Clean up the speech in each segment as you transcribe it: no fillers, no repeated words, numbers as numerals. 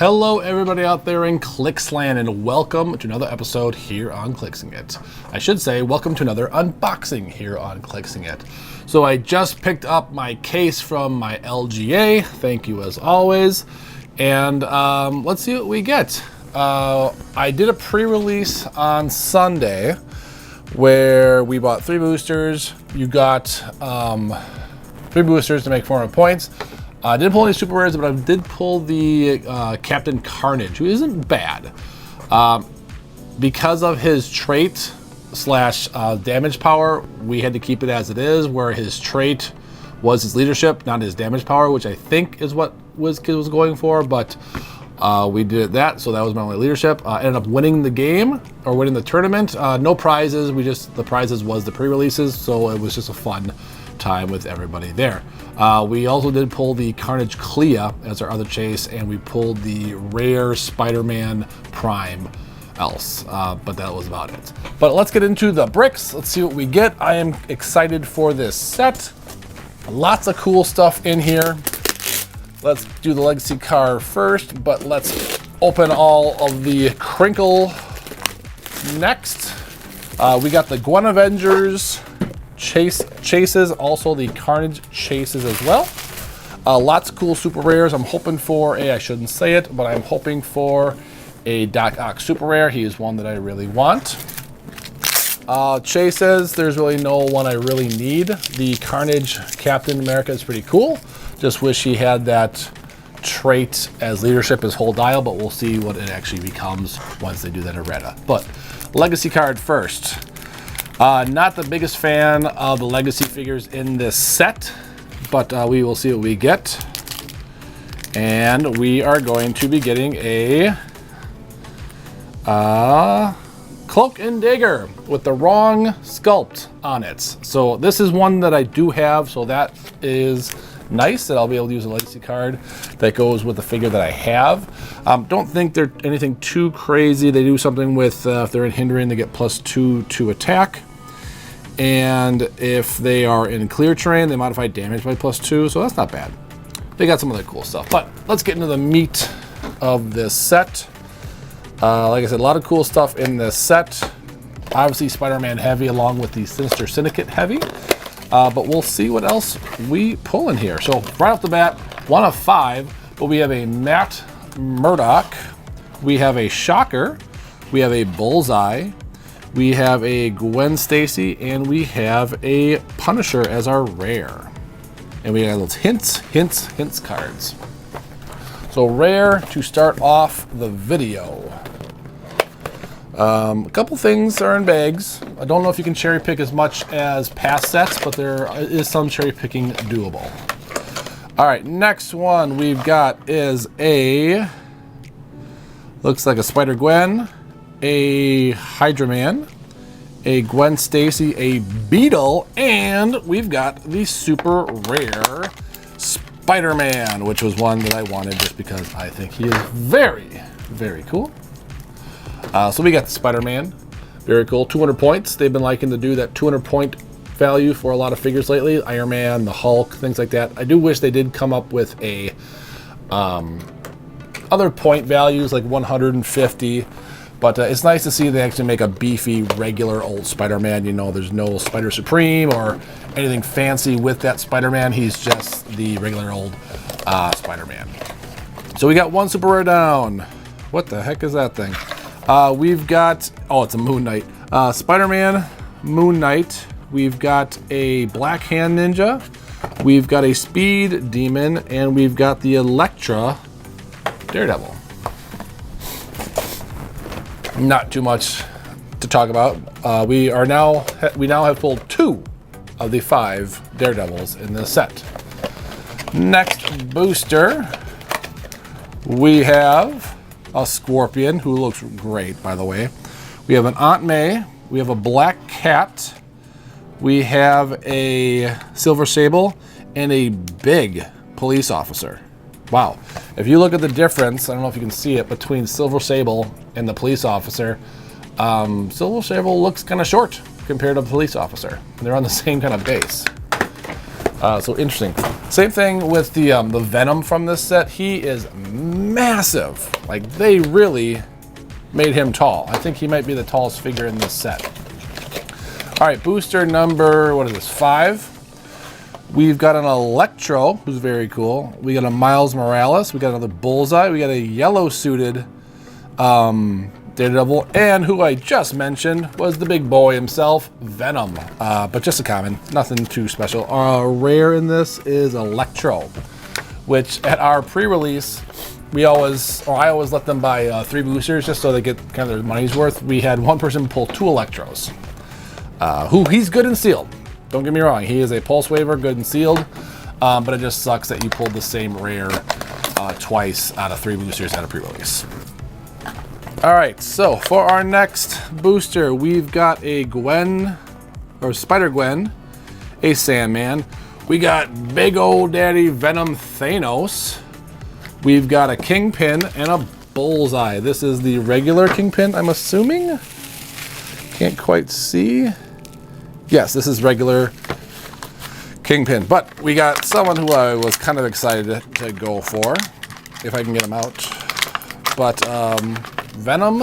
Hello everybody out there in Clixland, and welcome to another episode here on Clixin It. I should say welcome to another unboxing here on Clixin It. So I just picked up my case from my LGA, thank you as always, and let's see what we get. I did a pre-release on Sunday where we bought 3 boosters. You got 3 boosters to make 400 points. I didn't pull any super rares, but I did pull the Captain Carnage, who isn't bad. Because of his trait slash damage power, we had to keep it as it is, where his trait was his leadership, not his damage power, which I think is what Wizkid was going for, but we did that, so that was my only leadership. Ended up winning the game, or winning the tournament. No prizes, the prizes was the pre-releases, so it was just a fun time with everybody there. We also did pull the Carnage Clea as our other chase, and we pulled the rare Spider-Man Prime else, but that was about it. But let's get into the bricks. Let's see what we get. I am excited for this set. Lots of cool stuff in here. Let's do the legacy card first, but let's open all of the crinkle next. We got the Gwen Avengers chases, also the Carnage chases as well. Lots of cool super rares. I'm hoping for I shouldn't say it, but I'm hoping for a Doc Ock super rare. He is one that I really want. Chases, there's really no one I really need. The Carnage Captain America is pretty cool. Just wish he had that trait as leadership, his whole dial, but we'll see what it actually becomes once they do that errata. But legacy card first. Not the biggest fan of the legacy figures in this set, but we will see what we get. And we are going to be getting a Cloak and Dagger with the wrong sculpt on it. So this is one that I do have, so that is nice that I'll be able to use a legacy card that goes with the figure that I have. Don't think they're anything too crazy. They do something with if they're in hindering, they get +2 to attack. And if they are in clear terrain, they modify damage by +2, so that's not bad. They got some other cool stuff, but let's get into the meat of this set. Like I said, a lot of cool stuff in this set. Obviously Spider-Man heavy along with the Sinister Syndicate heavy, but we'll see what else we pull in here. So right off the bat, 1 of 5, but we have a Matt Murdock, we have a Shocker, we have a Bullseye, we have a Gwen Stacy, and we have a Punisher as our rare. And we have those hints cards. So rare to start off the video. A couple things are in bags. I don't know if you can cherry pick as much as past sets, but there is some cherry picking doable. All right, next one we've got is looks like a Spider-Gwen, a Hydra Man, a Gwen Stacy, a Beetle, and we've got the super rare Spider-Man, which was one that I wanted just because I think he is very, very cool. So we got the Spider-Man, very cool, 200 points. They've been liking to do that 200 point value for a lot of figures lately. Iron Man, the Hulk, things like that. I do wish they did come up with a other point values like 150. But it's nice to see they actually make a beefy, regular old Spider-Man. You know, there's no Spider Supreme or anything fancy with that Spider-Man. He's just the regular old Spider-Man. So we got 1 super rare down. What the heck is that thing? We've got, it's a Moon Knight. Spider-Man, Moon Knight. We've got a Black Hand Ninja. We've got a Speed Demon. And we've got the Elektra Daredevil. Not too much to talk about. We now have pulled 2 of the 5 Daredevils in this set. Next booster, we have a Scorpion, who looks great, by the way. We have an Aunt May. We have a Black Cat. We have a Silver Sable and a big police officer. Wow. If you look at the difference, I don't know if you can see it, between Silver Sable and the police officer, Silver Sable looks kind of short compared to the police officer. They're on the same kind of base. So interesting. Same thing with the Venom from this set. He is massive. Like, they really made him tall. I think he might be the tallest figure in this set. All right, booster number, what is this, 5? We've got an Electro, who's very cool. We got a Miles Morales. We got another Bullseye. We got a yellow-suited Daredevil. And who I just mentioned was the big boy himself, Venom. But just a common, nothing too special. Rare in this is Electro, which at our pre-release, I always let them buy 3 boosters just so they get kind of their money's worth. We had one person pull 2 Electros. He's good and sealed. Don't get me wrong, he is a pulse waiver, good and sealed, but it just sucks that you pulled the same rare twice out of 3 boosters at a pre-release. All right, so for our next booster, we've got a Gwen, or Spider-Gwen, a Sandman. We got big old daddy Venom Thanos. We've got a Kingpin and a Bullseye. This is the regular Kingpin, I'm assuming. Can't quite see. Yes, this is regular Kingpin, but we got someone who I was kind of excited to go for, if I can get him out. But Venom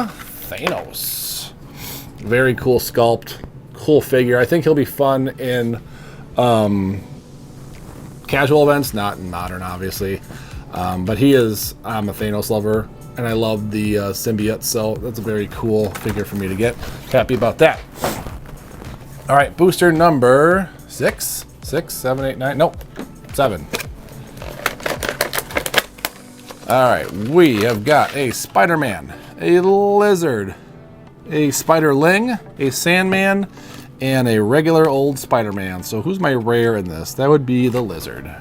Thanos. Very cool sculpt, cool figure. I think he'll be fun in casual events, not in modern, obviously. But I'm a Thanos lover, and I love the symbiote, so that's a very cool figure for me to get. Happy about that. All right, booster number 6, 7, 8, 9, nope, 7. All right, we have got a Spider-Man, a Lizard, a Spider-Ling, a Sandman, and a regular old Spider-Man. So who's my rare in this? That would be the Lizard.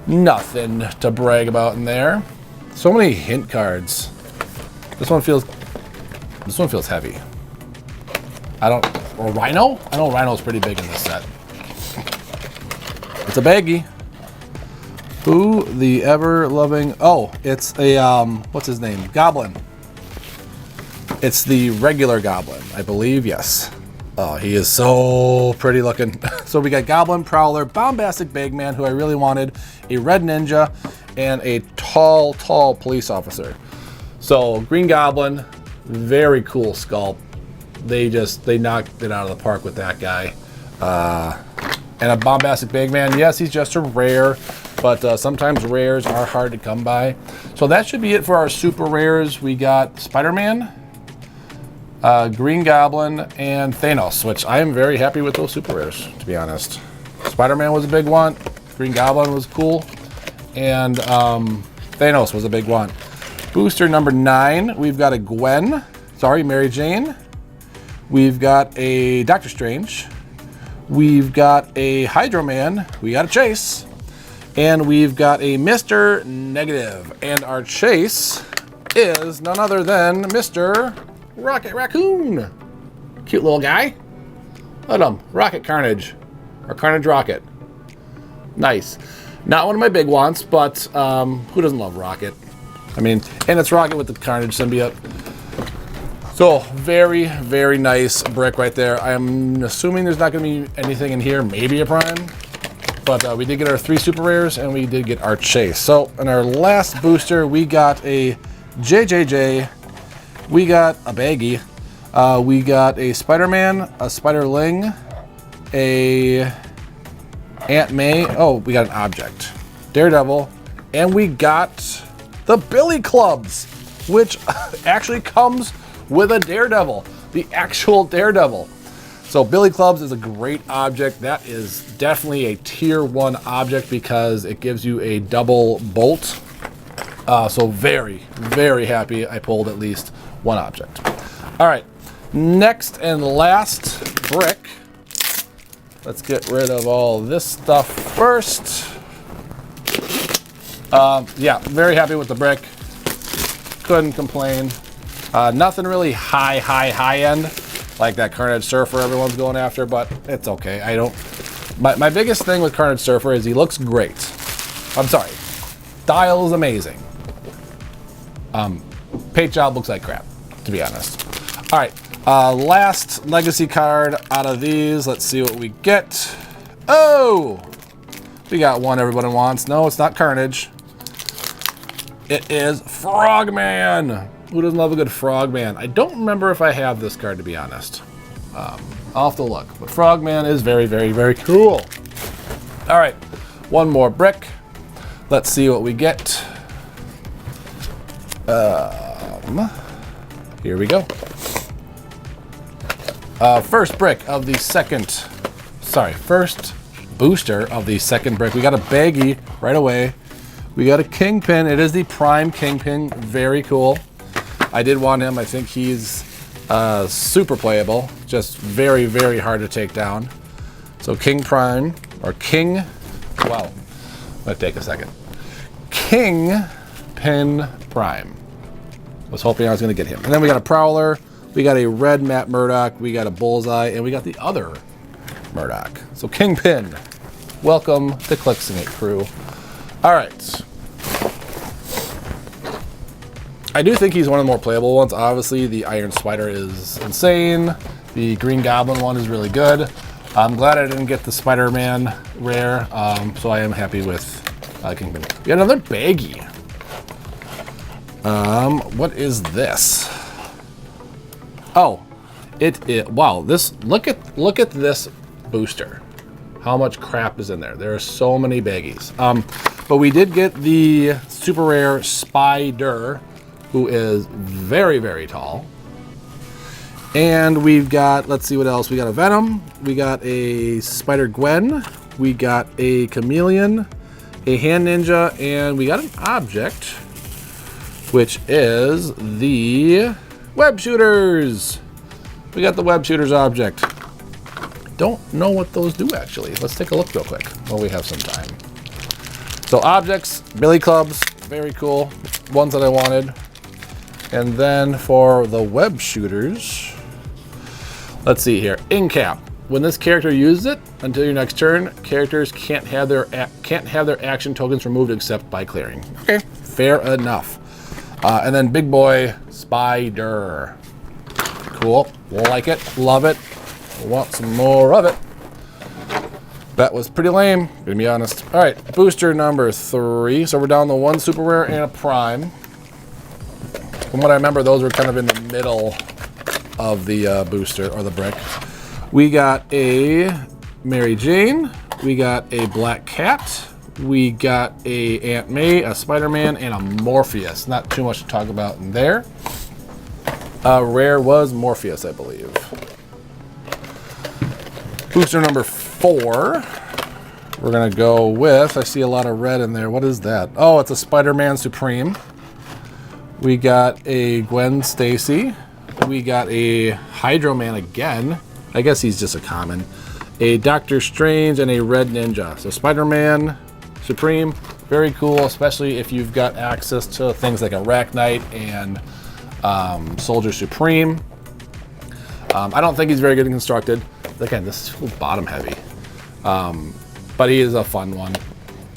Nothing to brag about in there. So many hint cards. This one feels heavy. Or Rhino? I know Rhino's pretty big in this set. It's a baggie. Who the ever-loving... Oh, it's a, what's his name? Goblin. It's the regular Goblin, I believe, yes. Oh, he is so pretty looking. So we got Goblin, Prowler, Bombastic Bagman, who I really wanted, a Red Ninja, and a tall police officer. So Green Goblin, very cool sculpt. They knocked it out of the park with that guy. And a Bombastic Bagman, yes, he's just a rare, but sometimes rares are hard to come by. So that should be it for our super rares. We got Spider-Man, Green Goblin, and Thanos, which I am very happy with those super rares, to be honest. Spider-Man was a big one, Green Goblin was cool, and Thanos was a big one. Booster number 9, we've got a Mary Jane. We've got a Doctor Strange. We've got a Hydro Man. We got a Chase. And we've got a Mr. Negative. And our Chase is none other than Mr. Rocket Raccoon. Cute little guy. Look at him. Rocket Carnage. Or Carnage Rocket. Nice. Not one of my big ones, but who doesn't love Rocket? I mean, and it's Rocket with the Carnage symbiote. So, very, very nice brick right there. I'm assuming there's not going to be anything in here, maybe a Prime. But we did get our 3 super rares, and we did get our Chase. So, in our last booster, we got a JJJ. We got a Baggy. We got a Spider-Man, a Spider-Ling, a Aunt May. Oh, we got an Object. Daredevil. And we got the Billy Clubs, which actually comes with a Daredevil, the actual Daredevil. So Billy Clubs is a great object. That is definitely a tier 1 object because it gives you a double bolt. So very, very happy I pulled at least 1 object. All right, next and last brick. Let's get rid of all this stuff first. Yeah, very happy with the brick. Couldn't complain. Nothing really high end like that Carnage Surfer everyone's going after, but it's okay. My biggest thing with Carnage Surfer is he looks great. I'm sorry. Style is amazing. Paint job looks like crap, to be honest. All right, last legacy card out of these. Let's see what we get. Oh! We got one everybody wants. No, it's not Carnage. It is Frogman. Who doesn't love a good Frogman? I don't remember if I have this card, to be honest. I'll have to look. But Frogman is very, very, very cool. All right, one more brick. Let's see what we get. Here we go. First booster of the second brick. We got a baggie right away. We got a Kingpin. It is the Prime Kingpin. Very cool. I did want him. I think he's super playable. Just very, very hard to take down. So King Prime, or King, well, I'm gonna take a second. Kingpin Prime. Was hoping I was gonna get him. And then we got a Prowler. We got a red Matt Murdock. We got a Bullseye, and we got the other Murdoch. So Kingpin, welcome to Clixin crew. All right. I do think he's one of the more playable ones. Obviously, the Iron Spider is insane. The Green Goblin one is really good. I'm glad I didn't get the Spider-Man rare, so I am happy with Kingpin. We got another baggie. What is this? Oh, wow. Look at this booster. How much crap is in there? There are so many baggies. But we did get the super rare Spider, who is very, very tall. And we've got, let's see what else. We got a Venom. We got a Spider-Gwen. We got a Chameleon, a Hand Ninja, and we got an object, which is the Web Shooters. We got the Web Shooters object. Don't know what those do, actually. Let's take a look real quick while we have some time. So objects, billy clubs, very cool. Ones that I wanted. And then for the Web Shooters, let's see here. In cap. When this character uses it, until your next turn, characters can't have their action tokens removed except by clearing. Okay, fair enough. And then big boy Spider. Cool. Like it. Love it. Want some more of it. That was pretty lame, to be honest. All right, booster number 3. So we're down to one super rare and a prime. From what I remember, those were kind of in the middle of the booster or the brick. We got a Mary Jane. We got a Black Cat. We got a Aunt May, a Spider-Man, and a Morpheus. Not too much to talk about in there. Rare was Morpheus, I believe. Booster number 4. We're gonna go with, I see a lot of red in there. What is that? Oh, it's a Spider-Man Supreme. We got a Gwen Stacy. We got a Hydro Man again. I guess he's just a common. A Doctor Strange and a Red Ninja. So Spider-Man Supreme, very cool, especially if you've got access to things like Arachnite and Soldier Supreme. I don't think he's very good constructed. Again, this is bottom heavy. But he is a fun one.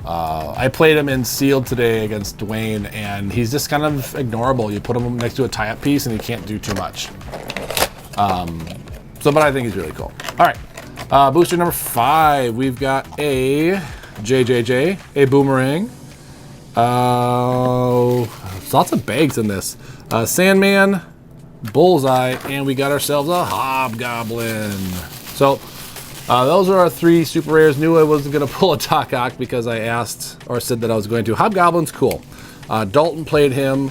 I played him in Sealed today against Dwayne, and he's just kind of ignorable. You put him next to a tie-up piece, and he can't do too much. But I think he's really cool. All right, booster number 5. We've got a JJJ, a Boomerang. Lots of bags in this. Sandman, Bullseye, and we got ourselves a Hobgoblin. So those are our 3 super rares. Knew I wasn't going to pull a Doc Ock because I asked or said that I was going to. Hobgoblin's cool. Dalton played him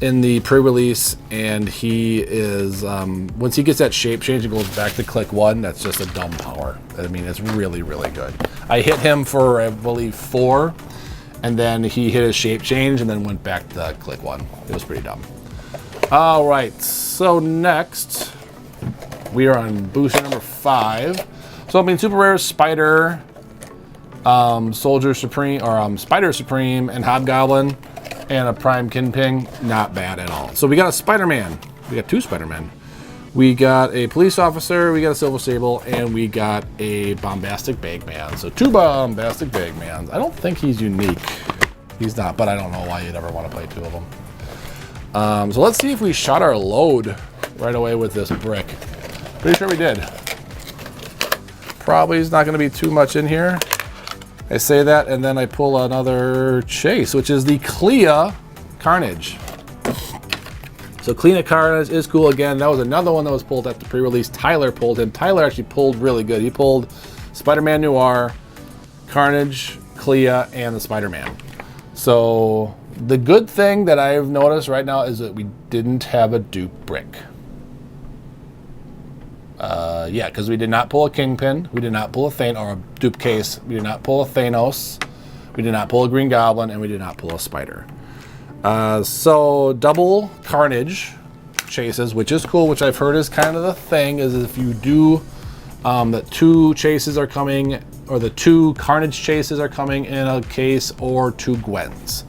in the pre-release, and he is, once he gets that shape change and goes back to click 1, that's just a dumb power. I mean, it's really, really good. I hit him for, I believe, 4, and then he hit his shape change and then went back to click 1. It was pretty dumb. All right, so next we are on booster number 5. So I mean, super rare Spider, Soldier Supreme, or Spider Supreme, and Hobgoblin, and a Prime Kingpin. Not bad at all. So we got a Spider-Man. We got 2 Spider-Men. We got a police officer. We got a Silver Sable, and we got a Bombastic Bagman. So 2 Bombastic Bagmans. I don't think he's unique. He's not, but I don't know why you'd ever want to play 2 of them. So let's see if we shot our load right away with this brick. Pretty sure we did. probably is not going to be too much in here. I say that, and then I pull another chase, which is the Clea Carnage. So Clea Carnage is cool again. That was another one that was pulled at the pre-release. Tyler pulled him. Tyler actually pulled really good. He pulled Spider-Man Noir, Carnage, Clea, and the Spider-Man. So the good thing that I've noticed right now is that we didn't have a dupe brick. Yeah, because we did not pull a Kingpin, we did not pull a Thanos, or a dupe case, we did not pull a Thanos, we did not pull a Green Goblin, and we did not pull a Spider. So double Carnage chases, which is cool, which I've heard is kind of the thing, is if you do, that 2 chases are coming, or the 2 Carnage chases are coming in a case, or 2 Gwens.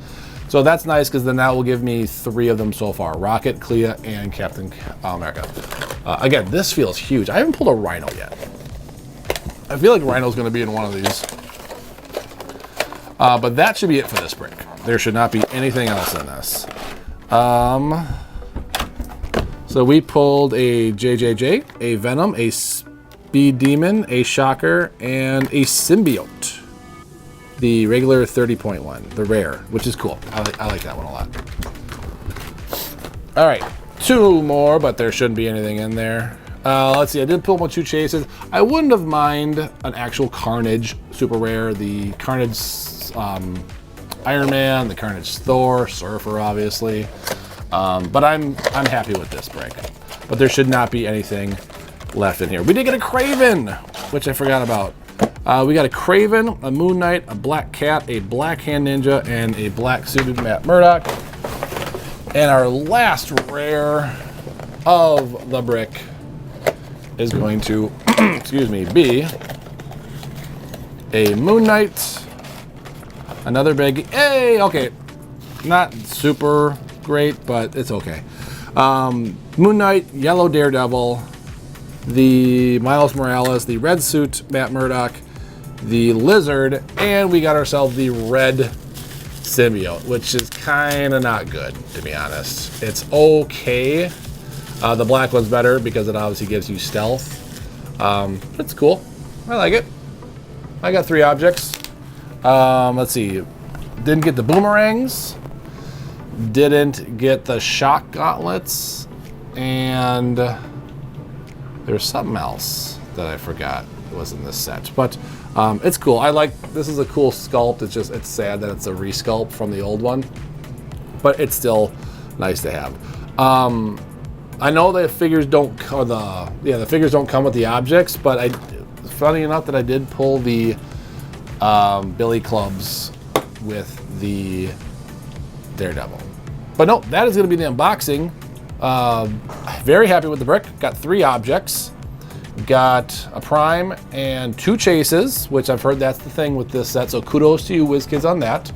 So that's nice, because then that will give me 3 of them so far. Rocket, Clea, and Captain America. Again, this feels huge. I haven't pulled a Rhino yet. I feel like Rhino's going to be in one of these. But that should be it for this brick. There should not be anything else in this. So we pulled a JJJ, a Venom, a Speed Demon, a Shocker, and a Symbiote. The regular 30.1, the rare, which is cool. I like that one a lot. All right, 2 more, but there shouldn't be anything in there. Let's see, I did pull 2 chases. I wouldn't have minded an actual Carnage super rare, the Carnage Iron Man, the Carnage Thor, Surfer, obviously. But I'm happy with this break. But there should not be anything left in here. We did get a Kraven, which I forgot about. We got a Kraven, a Moon Knight, a Black Cat, a Black Hand Ninja, and a black suited Matt Murdock. And our last rare of the brick is going to, excuse me, be a Moon Knight, another big, hey, okay, not super great, but it's okay. Moon Knight, Yellow Daredevil, the Miles Morales, the red suit Matt Murdock, the Lizard, and we got ourselves the red Symbiote, which is kind of not good, to be honest. It's okay. The black one's better because it obviously gives you stealth. It's cool. I like it. I got 3 objects. Let's see. Didn't get the boomerangs. Didn't get the shock gauntlets. And there's something else that I forgot was in this set. But it's cool. I like, this is a cool sculpt. It's sad that it's a resculpt from the old one, but it's still nice to have. I know the figures don't, or the figures don't come with the objects, but funny enough that I did pull the Billy Clubs with the Daredevil. But no, that is going to be the unboxing. Very happy with the brick. Got 3 objects. Got a Prime and 2 chases, which I've heard that's the thing with this set. So kudos to you, Wizkids, on that,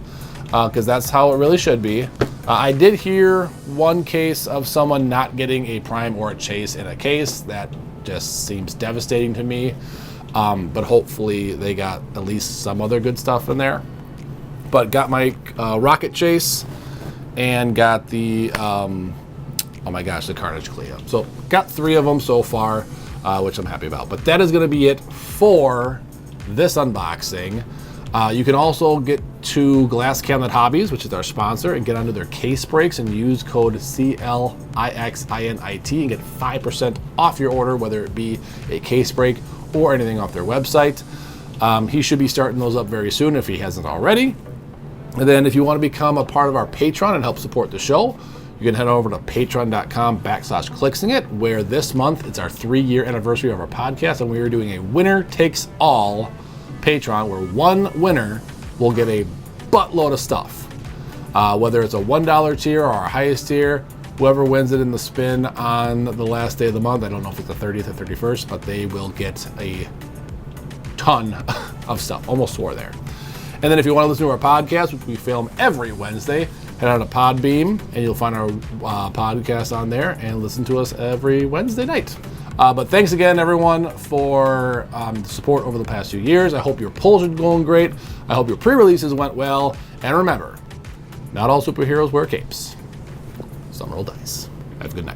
because that's how it really should be. I did hear 1 case of someone not getting a Prime or a chase in a case. That just seems devastating to me. But hopefully they got at least some other good stuff in there. But got my Rocket Chase and got the, oh my gosh, the Carnage Clea. So got 3 of them so far, which I'm happy about. But that is going to be it for this unboxing. You can also get to Glass Cabinet Hobbies, which is our sponsor, and get onto their case breaks and use code CLIXINIT and get 5% off your order, whether it be a case break or anything off their website. He should be starting those up very soon if he hasn't already. And then if you want to become a part of our Patreon and help support the show, you can head over to patreon.com/Clixin, where this month it's our 3-year anniversary of our podcast, and we are doing a winner takes all Patreon, where 1 winner will get a buttload of stuff. Whether it's a $1 tier or our highest tier, whoever wins it in the spin on the last day of the month, I don't know if it's the 30th or 31st, but they will get a ton of stuff, almost 4 there. And then if you want to listen to our podcast, which we film every Wednesday, head on to Podbeam, and you'll find our podcast on there, and listen to us every Wednesday night. But thanks again, everyone, for the support over the past few years. I hope your polls are going great. I hope your pre-releases went well. And remember, not all superheroes wear capes. Some roll dice. Have a good night.